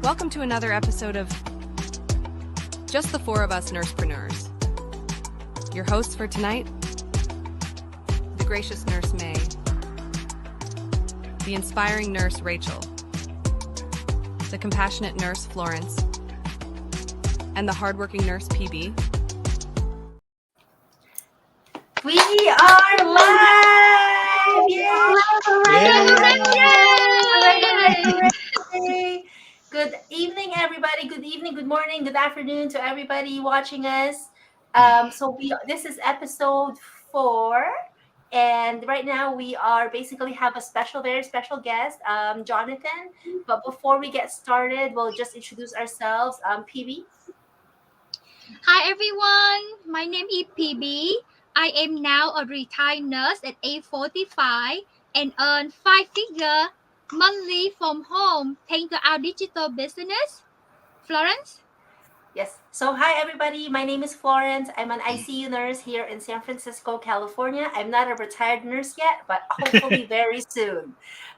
Welcome to another episode of Just the Four of Us Nursepreneurs. Your hosts for tonight, the gracious nurse May, the inspiring nurse Rachel, the compassionate nurse Florence, and the hardworking nurse PB. We are live! Yay! Yay! Good evening, everybody. Good evening, good morning, good afternoon to everybody watching us. This is episode 4, and right now we are basically have a very special guest, Jonathan. But before we get started, we'll just introduce ourselves. PB. Hi everyone, my name is PB. I am now a retired nurse at age 45 and earn 5-figure monthly from home thanks to our digital business. Florence? Yes. So hi everybody. My name is Florence. I'm an ICU nurse here in San Francisco, California. I'm not a retired nurse yet, but hopefully very soon.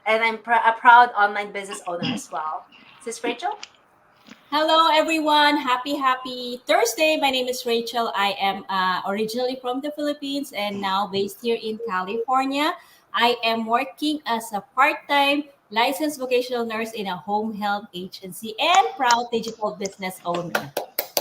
And I'm a proud online business owner as well. Is this Rachel? Hello, everyone. Happy Thursday. My name is Rachel. I am originally from the Philippines and now based here in California. I am working as a part-time licensed vocational nurse in a home health agency and proud digital business owner.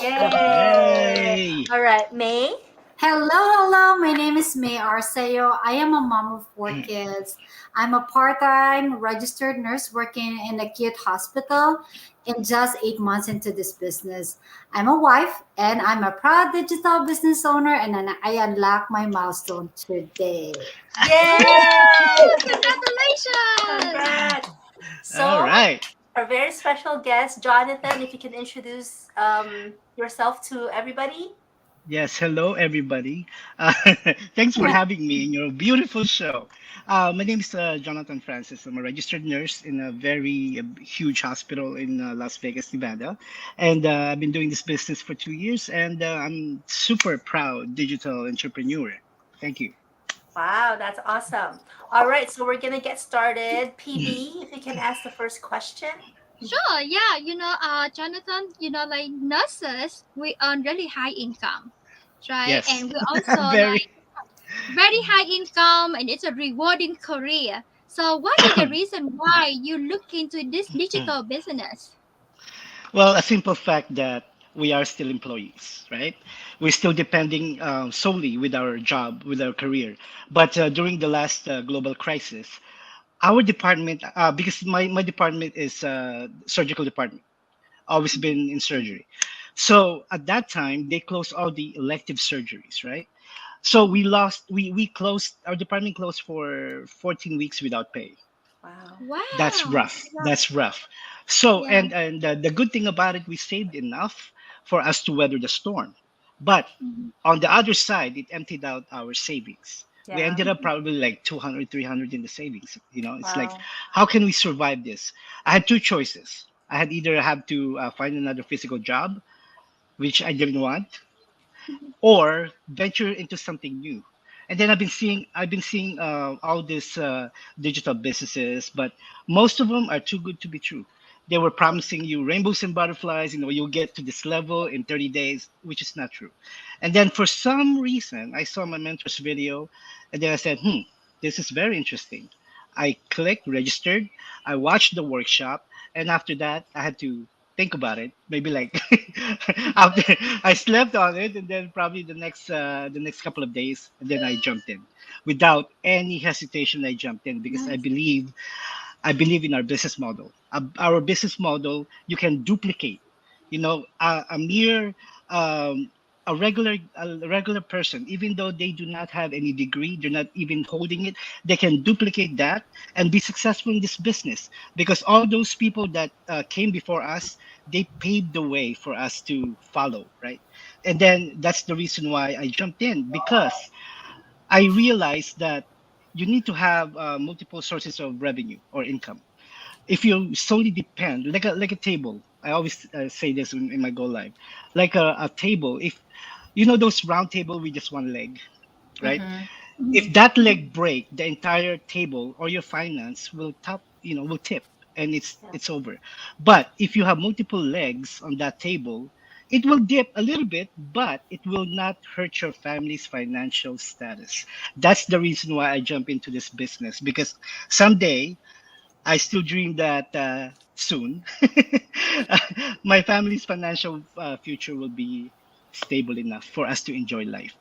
Yay! All right, May. Hello. My name is May Arceo. I am a mom of 4 kids. I'm a part-time registered nurse working in acute hospital in just 8 months into this business. I'm a wife and I'm a proud digital business owner, and I unlocked my milestone today. Yay! Congratulations! Congrats. So, All right. our very special guest, Jonathan, if you can introduce yourself to everybody. Yes, hello everybody. Thanks for having me in your beautiful show. My name is Jonathan Francis. I'm a registered nurse in a very huge hospital in Las Vegas, Nevada. And I've been doing this business for 2 years, and I'm super proud digital entrepreneur. Thank you. Wow, that's awesome. All right, so we're gonna get started. PB, if you can ask the first question. Sure, yeah, Jonathan, like nurses, we earn really high income, right? Yes. And we also Very. very high income, and it's a rewarding career. So what is the reason why you look into this digital business? Well, a simple fact that we are still employees, right? We're still depending solely with our job, with our career. But during the last global crisis, our department, because my department is surgical department, always been in surgery. So at that time, they closed all the elective surgeries, right? So we closed, our department closed for 14 weeks without pay. Wow. Wow. That's rough. That's rough. So, Yeah. and the good thing about it, we saved enough for us to weather the storm. But on the other side, it emptied out our savings. We Yeah. ended up probably like 200, 300 in the savings. It's like, Wow. how can we survive this? I had two choices. I had either have to find another physical job, which I didn't want, or venture into something new. And then I've been seeing all these digital businesses, but most of them are too good to be true. They were promising you rainbows and butterflies, you'll get to this level in 30 days, which is not true. And then for some reason, I saw my mentor's video, and then I said, this is very interesting. I clicked, registered, I watched the workshop, and after that, I had to think about it. Maybe like after I slept on it, and then probably the next couple of days, and then I jumped in without any hesitation. I jumped in because I believe in our business model. Our business model, you can duplicate. A mere a regular person, even though they do not have any degree, they're not even holding it, they can duplicate that and be successful in this business, because all those people that came before us, they paved the way for us to follow, right? And then that's the reason why I jumped in, because I realized that you need to have multiple sources of revenue or income. If you solely depend, like a table, I always say this in my Go Live, like a table. If those round table with just one leg, right? If that leg break, the entire table or your finance will tip, and Yeah. it's over. But if you have multiple legs on that table, it will dip a little bit, but it will not hurt your family's financial status. That's the reason why I jump into this business, because someday I still dream that soon my family's financial future will be stable enough for us to enjoy life.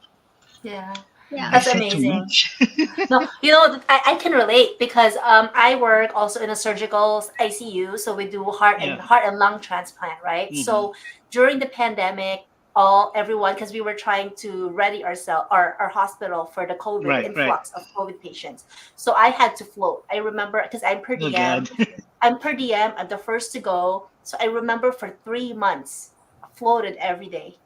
Yeah. Yeah. I That's said too amazing. much. No, I can relate because I work also in a surgical ICU, so we do Yeah. heart and lung transplant, right? Hmm. So during the pandemic, all everyone, because we were trying to ready our hospital for the COVID, the Right. Right. influx of COVID patients. So I had to float. I remember because I'm per Oh God. diem. I'm per diem. I'm the first to go. So I remember for 3 months, I floated every day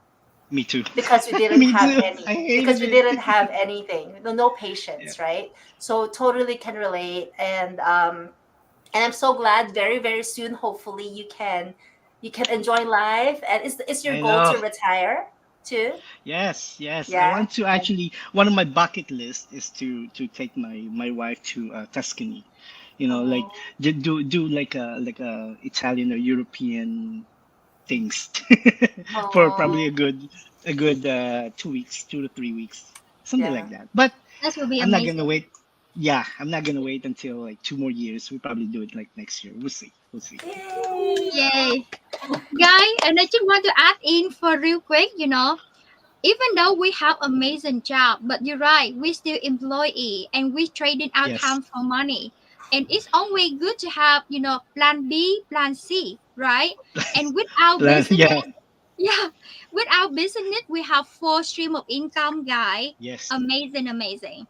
Me too. because we didn't Me have too. any I because hated we it. didn't have anything, no Yeah. patience, right? So totally can relate. And I'm so glad very very soon hopefully you can enjoy life. And is your I goal know. to retire too? Yes, yes. I Yeah. want to actually. One of my bucket list is to take my wife to Tuscany. You know, like Oh, do like a Italian or European things for oh, probably a good 2 weeks, 2 to 3 weeks, something yeah. like that. But That will be I'm not gonna amazing. wait. Yeah, I'm not gonna wait until like 2 more years. We probably do it like next year. We'll see. We'll see. Yay. Yay. Guy, and I just want to add in for real quick, even though we have amazing job, but you're right, we still employee and we trading our Yes. time for money. And it's always good to have, plan B, plan C, right? And with our business, Yeah. yeah, with our business, we have four stream of income, guy. Yes. Amazing, amazing.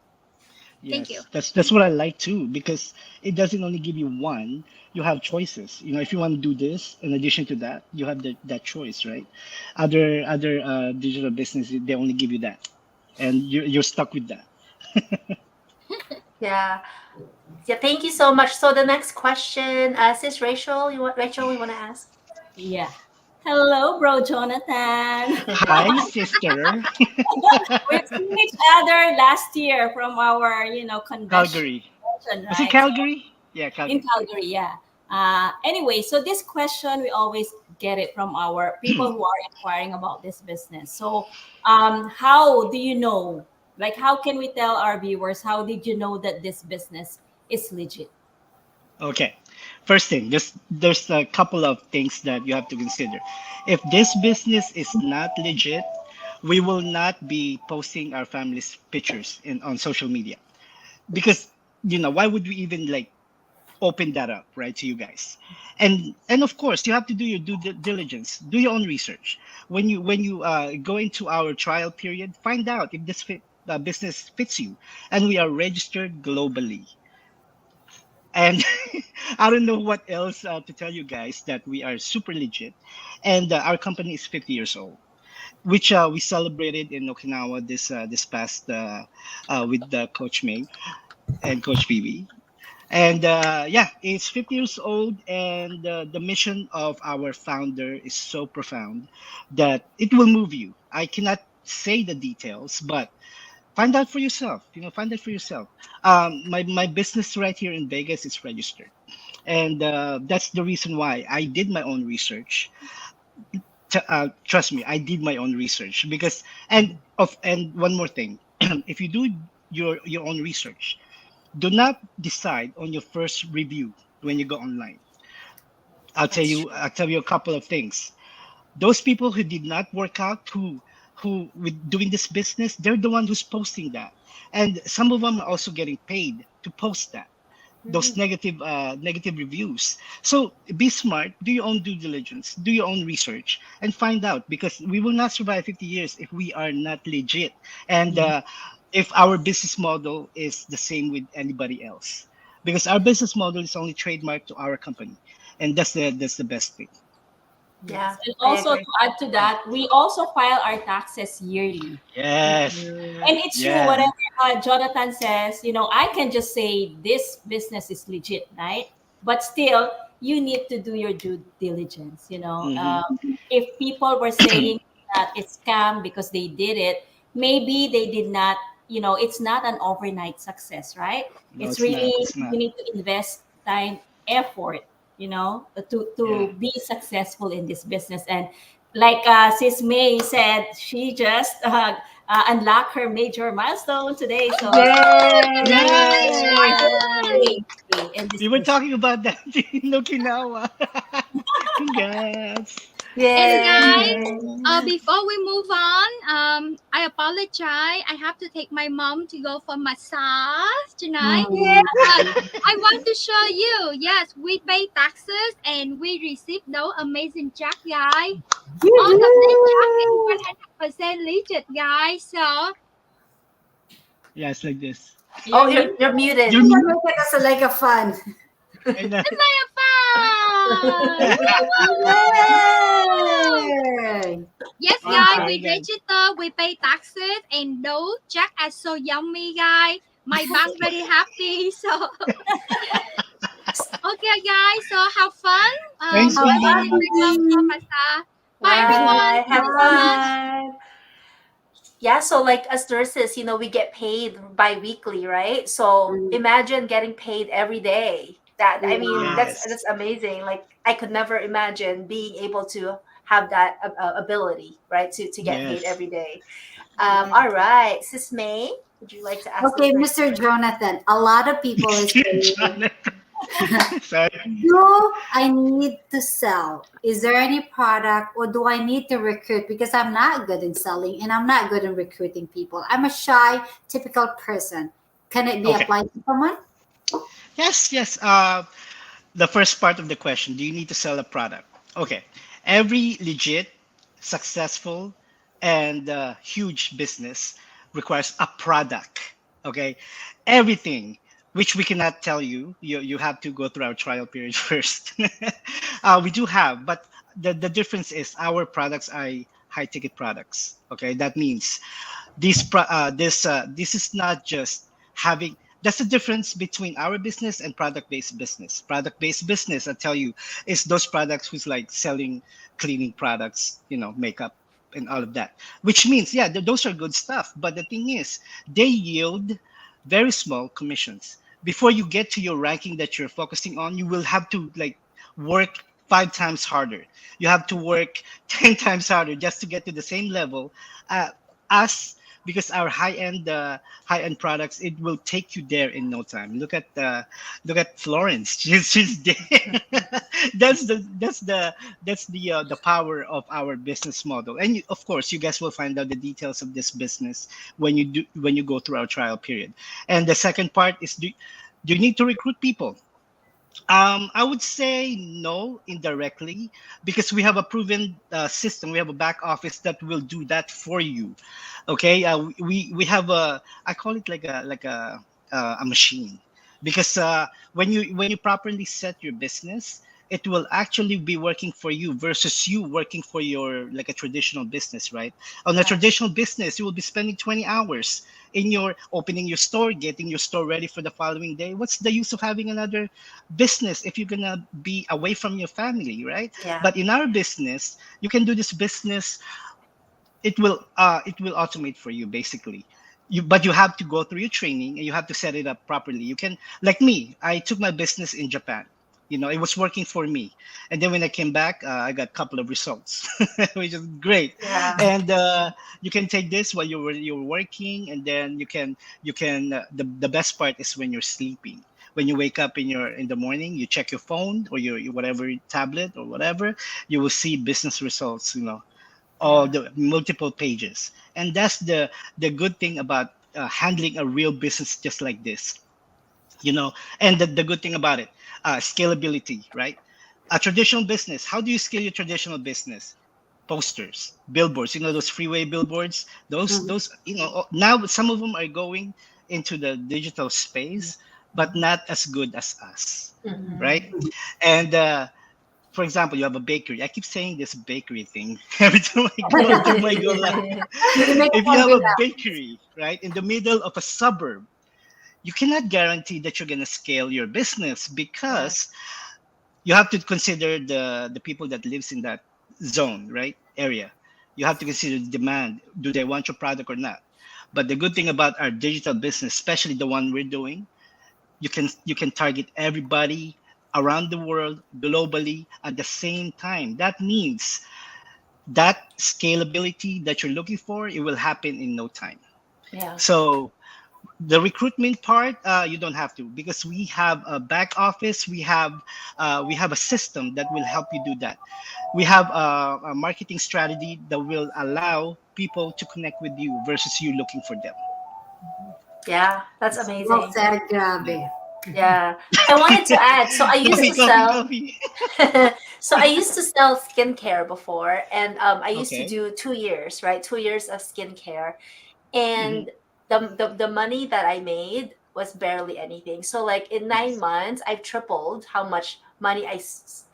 Thank you. Yes, that's what I like too, because it doesn't only give you one, you have choices. You know, if you want to do this, in addition to that, you have that choice, right? Other digital businesses, they only give you that, and you're stuck with that. Yeah. Yeah, thank you so much. So the next question, sis Rachel, Rachel, we want to ask. Yeah. Hello, bro Jonathan. Hi, sister. We've seen each other last year from our, convention, Calgary. Was it right? So Calgary? Yeah, in Calgary. Calgary, yeah. Anyway, so this question we always get it from our people who are inquiring about this business. So, how do you know? Like, how can we tell our viewers? How did you know that this business is legit? Okay. First thing, there's a couple of things that you have to consider. If this business is not legit, we will not be posting our family's pictures in on social media, because why would we even like open that up, right, to you guys? And of course, you have to do your diligence, do your own research. When you go into our trial period, find out if this business fits you, and we are registered globally. And I don't know what else to tell you guys, that we are super legit, and our company is 50 years old, which we celebrated in Okinawa this past with Coach Ming and Coach Phoebe. And yeah, it's 50 years old, and the mission of our founder is so profound that it will move you. I cannot say the details, but find out for yourself. Find out for yourself. My business right here in Vegas is registered, and that's the reason why I did my own research. Trust me, I did my own research, because and one more thing, if you do your own research, do not decide on your first review when you go online. That's true. I'll tell you a couple of things. Those people who did not work out, who with doing this business, they're the one who's posting that, and some of them are also getting paid to post that, those Mm, negative reviews. So be smart, do your own due diligence, do your own research, and find out, because we will not survive 50 years if we are not legit, and Mhm. if our business model is the same with anybody else, because our business model is only trademarked to our company, and that's the best thing. yeah, Yes. And I also agree. to add to that, we also file our taxes yearly. Yes. Mm, And it's true, Yeah. whatever Jonathan says, I can just say this business is legit, right? But still, you need to do your due diligence. Hmm. If people were saying that it's scam because they did it, maybe they did not, it's not an overnight success, right? No, It's it's not. really, It's not. you need to invest time, effort. to be successful in this business. And like Sis May said, she just unlocked her major milestone today. So Yay! Yay! in this We were business. talking about that in Okinawa. Congrats. And guys, Yay! before we move on, I apologize. I have to take my mom to go for massage tonight. Yeah. But I want to show you. Yes, we pay taxes and we receive those amazing check, guys. All of this check is 100% legit, guys. So Yeah, it's like this. Oh, You're you're muted. You're Make me. it as like a fun. And, it's my fun. Yay! Yes, thank guys, you Wow. we again. register, we pay taxes, and those check are so yummy, guys. My bank very happy. So okay, guys. So have fun. Thanks, Have I will fun, take Phoebe. my mom for baby. massage. All Bye, everyone. right. Thank Have you so much. fun. Yeah, so like as nurses, we get paid bi-weekly, right? So Mm, imagine getting paid every day. That I mean, wow. Yes. that's amazing. Like I could never imagine being able to have that ability, right? To get paid Yes. every day. Yeah. All right, Sis May, would you like to ask the Okay, first Mr. question? Jonathan, a lot of people is Mr. saying, Jonathan. Sorry. do I need to sell? Is there any product or do I need to recruit? Because I'm not good in selling and I'm not good in recruiting people. I'm a shy, typical person. Can it be Okay. applied to someone? Yes, yes. The first part of the question, do you need to sell a product? Okay. Every legit, successful, and huge business requires a product. Okay. Everything which we cannot tell you, you have to go through our trial period first. We do have, but the difference is our products are high ticket products. Okay. That means this is not just having, that's the difference between our business and product-based business. Product-based business, I tell you, is those products who's like selling cleaning products, makeup and all of that, which means, yeah, those are good stuff, but the thing is they yield very small commissions. Before you get to your ranking that you're focusing on, you will have to like work 5 times harder. You have to work 10 times harder just to get to the same level uh, as, because our high end products, it will take you there in no time. Look at Florence. She's there. That's the power of our business model. And of course you guys will find out the details of this business when you go through our trial period. And the second part is, do you need to recruit people? I would say no, indirectly, because we have a proven system. We have a back office that will do that for you. Okay, we have I call it like a machine, because when you properly set your business, it will actually be working for you versus you working for your, like, a traditional business, right? On a Yeah. traditional business, you will be spending 20 hours in your opening your store, getting your store ready for the following day. What's the use of having another business if you're gonna be away from your family, right? Yeah. But in our business, you can do this business, it will automate for you, basically. But you have to go through your training and you have to set it up properly. You can, like me, I took my business in Japan. It was working for me, and then when I came back, I got a couple of results, which is great. Yeah. And you can take this while you're working, and then the best part is when you're sleeping. When you wake up in the morning, you check your phone or your whatever tablet or whatever, you will see business results, all Yeah. the multiple pages. And that's the good thing about handling a real business just like this. And the good thing about it, scalability, right? A traditional business, how do you scale your traditional business? Posters, billboards, those freeway billboards, Mhm. those now some of them are going into the digital space, but not as good as us, Hmm. right? And for example, you have a bakery. I keep saying this bakery thing every time I go live. You make If you one have a with bakery, right, in the middle of a suburb, you cannot guarantee that you're gonna scale your business, Yeah. because you have to consider the people that lives in that zone, right, area. You have to consider the demand. Do they want your product or not? But the good thing about our digital business, especially the one we're doing, you can target everybody around the world, globally at the same time. That means that scalability that you're looking for, it will happen in no time. Yeah. So the recruitment part, you don't have to, because we have a back office. We have a system that will help you do that. We have a marketing strategy that will allow people to connect with you versus you looking for them. Yeah, that's Well amazing. said, Yeah. grabe. Yeah. I wanted to add, so I used Coffee, to coffee, sell coffee. so I used to sell skincare before, and I used to Okay. do 2 years, right? 2 years of skincare, Hmm. and the money that I made was barely anything. So like in nine Yes. months, I've tripled how much money Yes.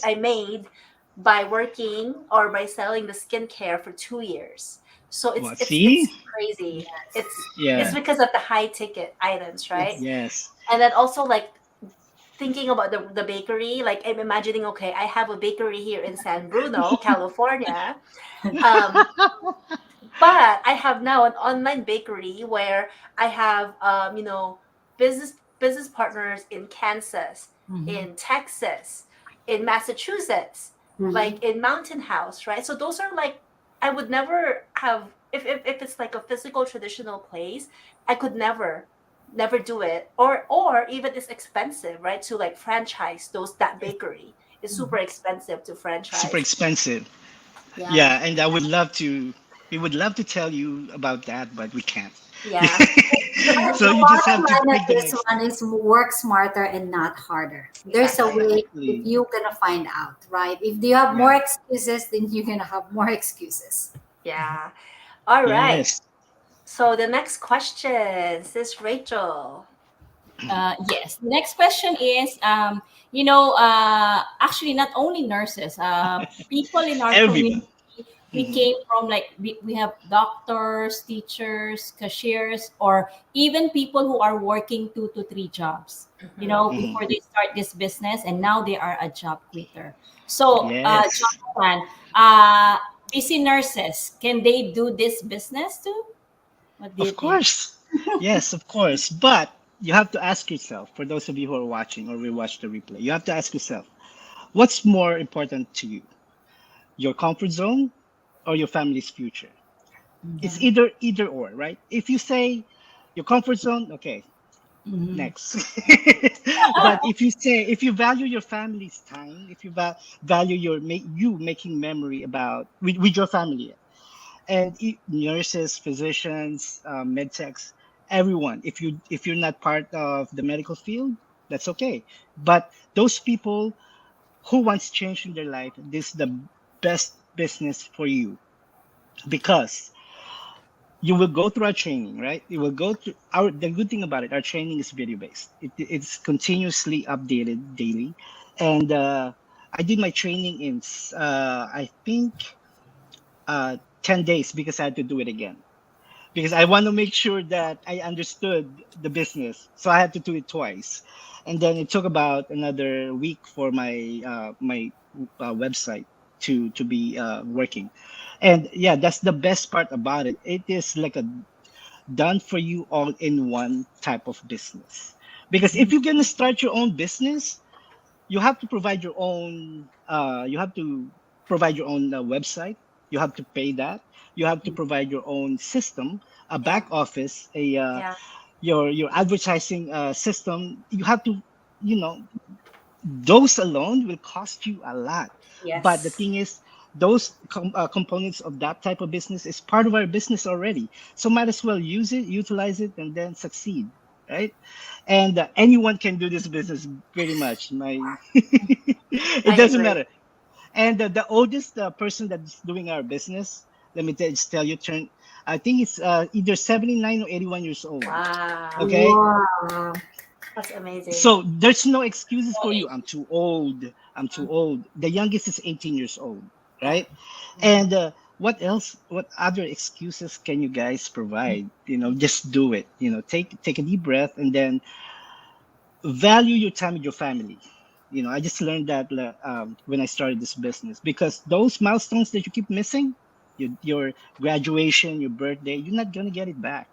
I made by working or by selling the skincare for 2 years. So Well, it's see? crazy. Yes. It's Yeah. because of the high ticket items, right? Yes. Yes. And then also like thinking about the bakery, like I'm imagining, okay, I have a bakery here in San Bruno, California. Um, but I have now an online bakery where I have business partners in Kansas, Mhm. in Texas, in Massachusetts, Mhm. like in Mountain House, right? So those are like I would never have if it's like a physical traditional place, I could never do it. Or even it's expensive, right? To like franchise those that bakery. It's super Mhm. expensive to Super franchise. expensive. Yeah. Yeah, and I would love to. We would love to tell you about that, but we can't. Yeah. So The you just have bottom to line of take the this next one step. is work smarter and not harder. There's a Exactly. way if Exactly. you're gonna find out, right? If you have more Right. excuses, then you're gonna have more excuses. Yeah. All right. Yes. So the next question is Rachel. Yes. The next question is, actually, not only nurses, people in our Everyone. community, we Hmm. came from like, we have doctors, teachers, cashiers, or even people who are working 2 to 3 jobs, Mhm. Hmm. before they start this business, and now they are a job quitter. So, Yes. Jonathan, busy nurses, can they do this business too? What do you Of think? course. Yes, of course. But you have to ask yourself, for those of you who are watching or will watch the replay, you have to ask yourself, what's more important to you? Your comfort zone or your family's future? It's Yeah. either or, right? If you say your comfort zone, okay, Mm-hmm. next. But if you value your family's time, if you value you making memory about with your family, and nurses, physicians, med techs, everyone, if you're not part of the medical field, that's okay. But those people who wants change in their life, this is the best business for you, because you will go through our training, right? You will go through our the good thing about it, our training is video based. It's continuously updated daily. And I did my training in I think 10 days, because I had to do it again, because I want to make sure that I understood the business. So I had to do it twice, and then it took about another week for my website to be working. And yeah, that's the best part about it. It is like a done for you all in one type of business. Because if you're gonna start your own business, you have to provide your own website. You have to pay that. You have to provide your own system, a Yeah. back office, a Yeah. your advertising system. You have to, you know those alone will cost you a lot. But the Yes. thing is, those components of that type of business is part of our business already. So might as well use it, utilize it, and then succeed, right? And anyone can do this business pretty much. It I doesn't agree. matter. And the oldest person that's doing our business, let me just tell you, I think it's either 79 or 81 years old. Wow. Okay, Wow. That's amazing. so there's no excuses for you. Okay. I'm too old. I'm too old. The youngest is 18 years old, Yeah. right? And what else? What other excuses can you guys provide? Just do it. Take a deep breath, and then value your time with your family. I just learned that when I started this business, because those milestones that you keep missing, your graduation, your birthday, you're not gonna get it back.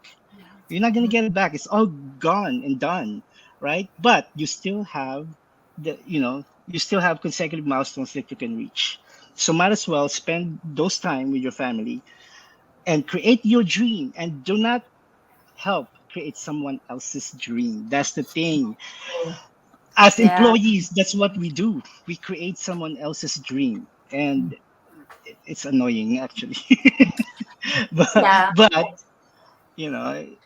You're not gonna get it back. It's all gone and done, right? But you still have you still have consecutive milestones that you can reach. So might as well spend those time with your family and create your dream, and do not help create someone else's dream. That's the thing. As Yeah. employees, that's what we do. We create someone else's dream, and it's annoying actually. Yeah. but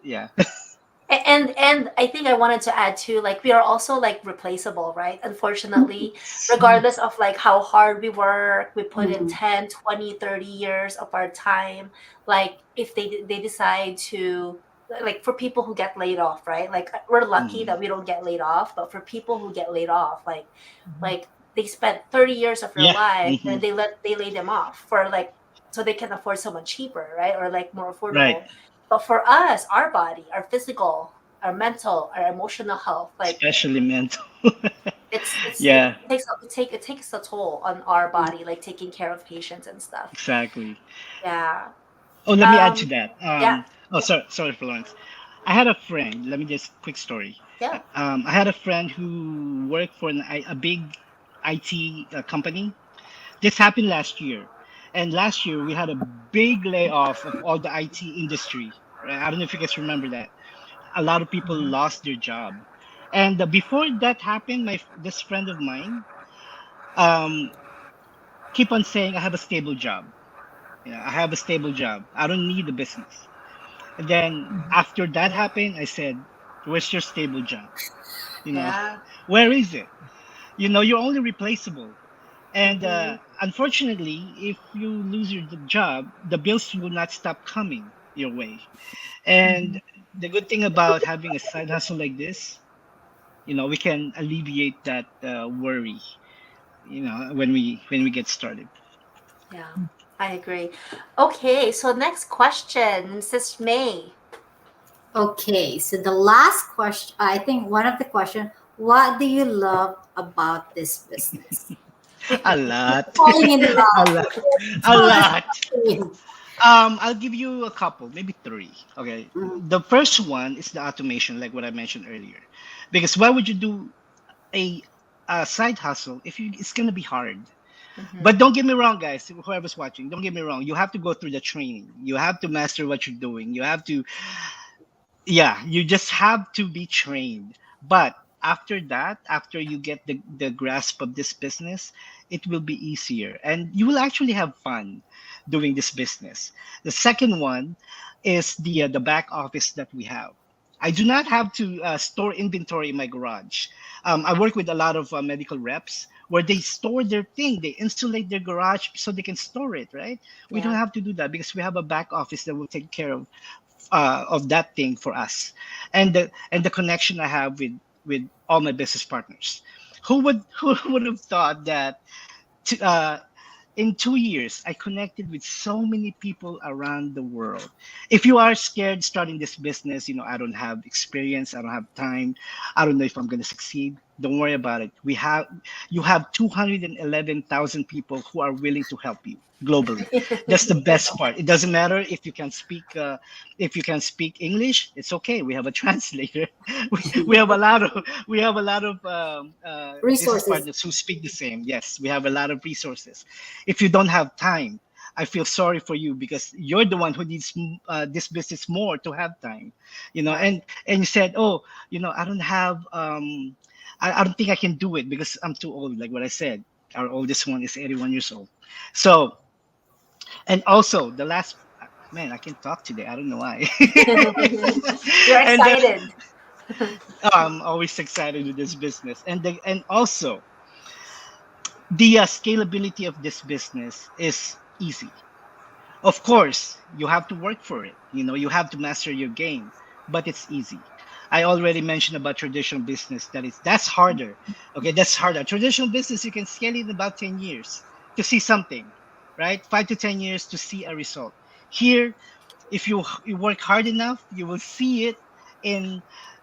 yeah. And I think I wanted to add too, like we are also like replaceable, right? Unfortunately, Yes. regardless of like how hard we work, we put in Mhm. 10, 20, 30 years of our time. Like if they decide to, like for people who get laid off, right? Like we're lucky Mhm. that we don't get laid off, but for people who get laid off, like they spent 30 years of their Yeah. life Hmm. and they lay them off for like so they can afford someone cheaper, right? Or like more Right. affordable. But for us, our body, our physical, our mental, our emotional health, like Especially mental. it Yeah, it takes a toll on our body, like taking care of patients and stuff. exactly. Yeah. Oh, let me add to Um. that. Yeah. Oh, sorry, Florence. I had a friend. Let me just quick story. Yeah. I had a friend who worked for a big IT company. This happened last year, and last year we had a big layoff of all the IT industry. Right? I don't know if you guys remember that. A lot of people lost their job, and before that happened, this friend of mine um, keep on saying, "I have a stable job. I have a stable job. I don't need the business." And then after that happened, I said, "Where's your stable job? You know, Yeah. where is it? You're only replaceable." And Mm-hmm. unfortunately, if you lose your job, the bills will not stop coming your way. And the good thing about having a side hustle like this, we can alleviate that worry. When we get started. Yeah. I agree. Okay, so next question, Sis May. Okay, so the last question, I think one of the question, what do you love about this business? A lot, Falling in a love. lot, a So the lot. same. I'll give you a couple, maybe three. Okay. Mhm. The first one is the automation, like what I mentioned earlier. Because why would you do a, a side hustle if it's gonna be hard? Mm-hmm. But don't get me wrong, guys. Whoever's watching, don't get me wrong. You have to go through the training. You have to master what you're doing. You have to, yeah, you just have to be trained. But after that, after you get the grasp of this business, it will be easier, and you will actually have fun doing this business. The second one is the back office that we have. I do not have to store inventory in my garage. I work with a lot of medical reps where they store their thing, they insulate their garage so they can store it, right? We don't Yeah. have to do that because we have a back office that will take care of that thing for us, and the connection I have with all my business partners. Who would have thought that t- uh, in 2 years, I connected with so many people around the world. If you are scared starting this business, I don't have experience, I don't have time, I don't know if I'm going to succeed. Don't worry about it. You have 211,000 people who are willing to help you globally. That's the best part. It doesn't matter if you can speak English. It's okay. We have a translator. We have a lot of business Resources. partners who speak the same. Yes, we have a lot of resources. If you don't have time, I feel sorry for you because you're the one who needs this business more to have time. Yeah. And you said, oh, I don't have I don't think I can do it because I'm too old. Like what I said, our oldest one is 81 years old. So, and also the last, man, I can talk today. I don't know why. You're And excited. I'm always excited with this business, and also the scalability of this business is easy. Of course, you have to work for it. You have to master your game, but it's easy. I already mentioned about traditional business that's harder. Okay, that's harder. Traditional business you can scale it in about 10 years to see something, right? 5 to 10 years to see a result. Here, if you work hard enough, you will see it in,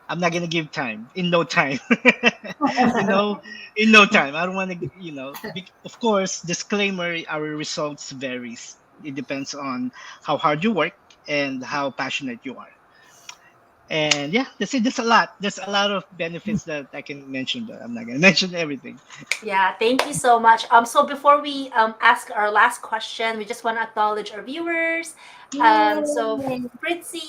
I'm not gonna give time, in no time. you know in no time. I don't want to, of course, disclaimer, our results varies. It depends on how hard you work and how passionate you are. And yeah, that's it. There's a lot. There's a lot of benefits that I can mention, but I'm not gonna mention everything. Yeah, thank you so much. So before we ask our last question, we just want to acknowledge our viewers. So Yay. Fritzy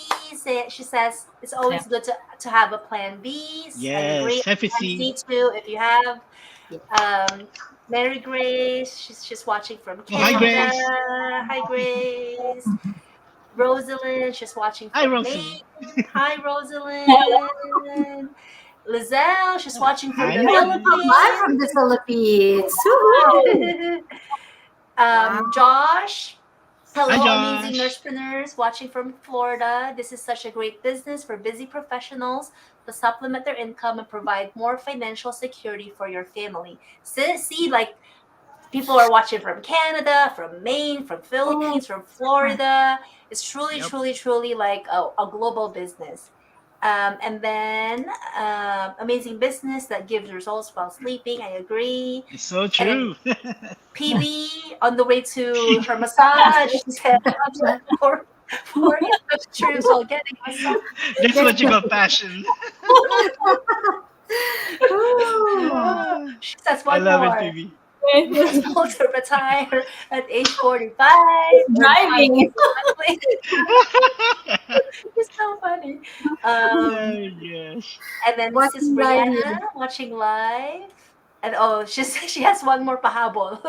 she says it's Yeah. always good to have a plan B. I agree. Yes, Plan FEC. C too if you have. Yeah. Um, Mary Grace, she's watching from Oh, hi, Canada. Grace. Hi Grace. Rosalind, she's watching Hi, from Maine. Rosalie. Hi Rosalind. Lizelle, she's watching from Hi, the Lizelle. Live from the Philippines. Woohoo! Philippines. Wow. Josh, Hi, hello, amazing Josh. nursepreneurs watching from Florida. This is such a great business for busy professionals to supplement their income and provide more financial security for your family. See, like people are watching from Canada, from Maine, from Oh, Philippines, from Florida. It's truly, Yep, truly, truly like a global business. And then amazing business that gives results while sleeping. I agree. it's so And then true. PB on the way to her massage. She said, for for English trips while getting massage. That's what you call passion. Ooh. She says I one love it, more. PB. Possible to retire at age 45, earn Driving. monthly. It's so funny. Um, Oh, gosh. and then this is Watching live Brianna here. watching live. And oh, she has one more pahabol.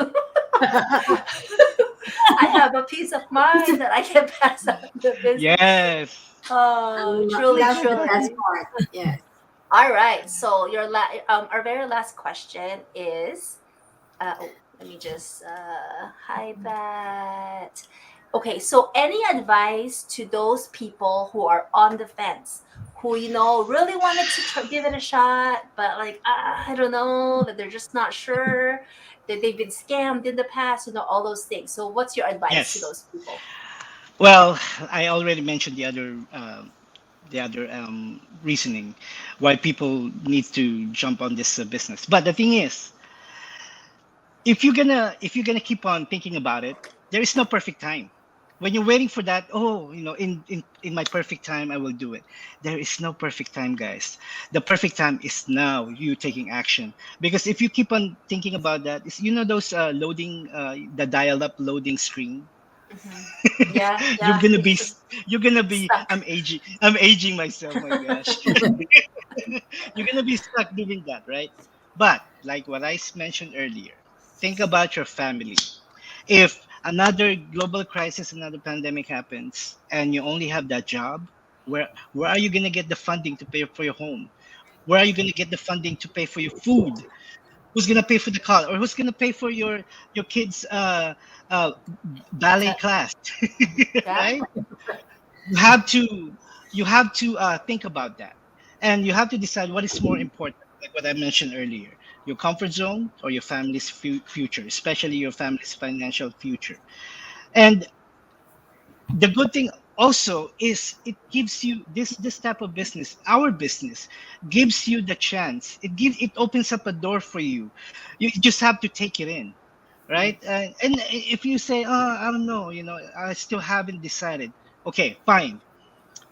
I have a peace of mind that I can pass on the business. Yes. Oh, truly, That's the best truly. part. Yes. All right. So our very last question is let me just hide that. Okay, so any advice to those people who are on the fence, who really wanted to give it a shot, but like I don't know, that they're just not sure, that they've been scammed in the past, all those things. So, what's your advice to Yes. those people? Well, I already mentioned the other reasoning why people need to jump on this business. But the thing is, if you're gonna keep on thinking about it, there is no perfect time. When you're waiting for that, oh, in my perfect time, I will do it. There is no perfect time, guys. The perfect time is now. You taking action, because if you keep on thinking about that, is those loading, the dial-up loading screen. Hmm. Yeah, you're yeah, gonna be it's you're gonna be stuck. I'm aging myself, my gosh. You're gonna be stuck doing that, right? But like what mentioned earlier, think about your family. If another global crisis, another pandemic happens, and you only have that job, where are you gonna get the funding to pay for your home? Where are you gonna get the funding to pay for your food? Who's gonna pay for the car, or who's gonna pay for your kids' uh ballet class? Yeah, Right? you have to you have to think about that, and you have to decide what is more important, like what I mentioned earlier: your comfort zone or your family's future, especially your family's financial future. And the good thing also is it gives you this type of business, our business gives you the chance, it opens up a door for you. You just have to take it in, right? And if you say, oh, I don't know, I still haven't decided, okay, fine.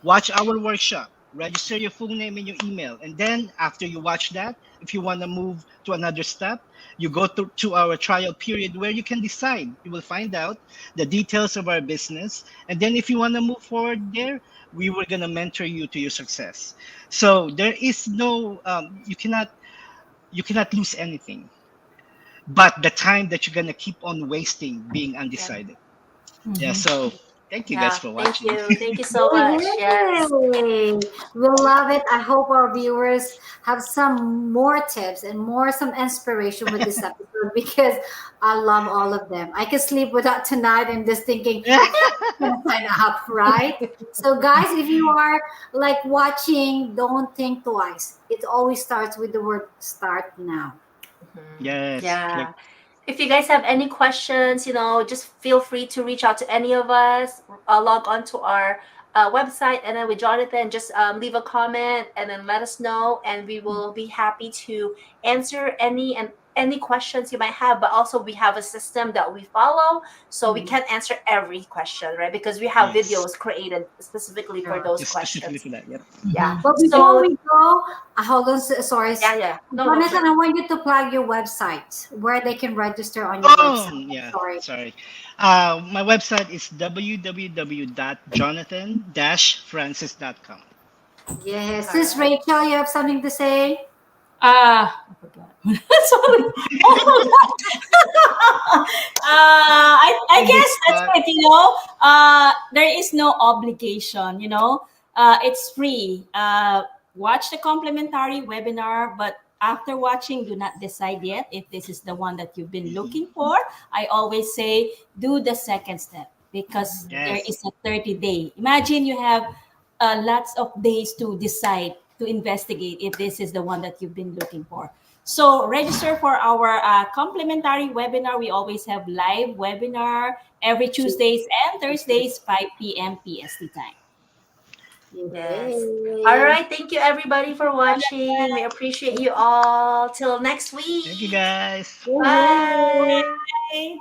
Watch our workshop, register your full name and your email. And then after you watch that, if you want to move to another step, you go to our trial period where you can decide. You will find out the details of our business. And then if you want to move forward there, we were going to mentor you to your success. So there is no, you cannot lose anything, but the time that you're going to keep on wasting being yeah, undecided. Yeah. Mhm. So thank you guys yeah. for Thank watching. you. Thank you so much. Yes. Yay! We'll love it. I hope our viewers have some more tips and some inspiration with this episode because I love all of them. I can sleep without tonight and just thinking, I'm gonna sign up, right? So, guys, if you are like watching, don't think twice. It always starts with the word start now. Mhm. Yes. Click. Yeah. If you guys have any questions, just feel free to reach out to any of us. Log on to our website, and then with Jonathan, just leave a comment and then let us know, and we will be happy to answer any questions you might have, but also we have a system that we follow, so we can't answer every question, right? Because we have Yes. videos created specifically for Sure. those Just specifically questions. for that. Yep. Yeah. But before So we go, hold on, sorry. yeah. No, go for Jonathan, it. I want you to plug your website where they can register on your Oh, website. yeah. Sorry. Sorry. My website is www.jonathan-francis.com. Yes. All Sis right. Rachel, you have something to say? I forgot. Sorry. I On the guess that's spot. it. There is no obligation. It's free. Watch the complimentary webinar, but after watching, do not decide yet if this is the one that you've been Mhm. looking for. I always say do the second step because there Yes. is a 30-day. Imagine you have lots of days to decide to investigate if this is the one that you've been looking for. So register for our complimentary webinar. We always have live webinar every Tuesdays and Thursdays, 5 p.m. PST time. Yes. All Yay. right. Thank you everybody for watching. We appreciate you all. Till next Thank you, week. guys. Woohoo. Bye. Bye.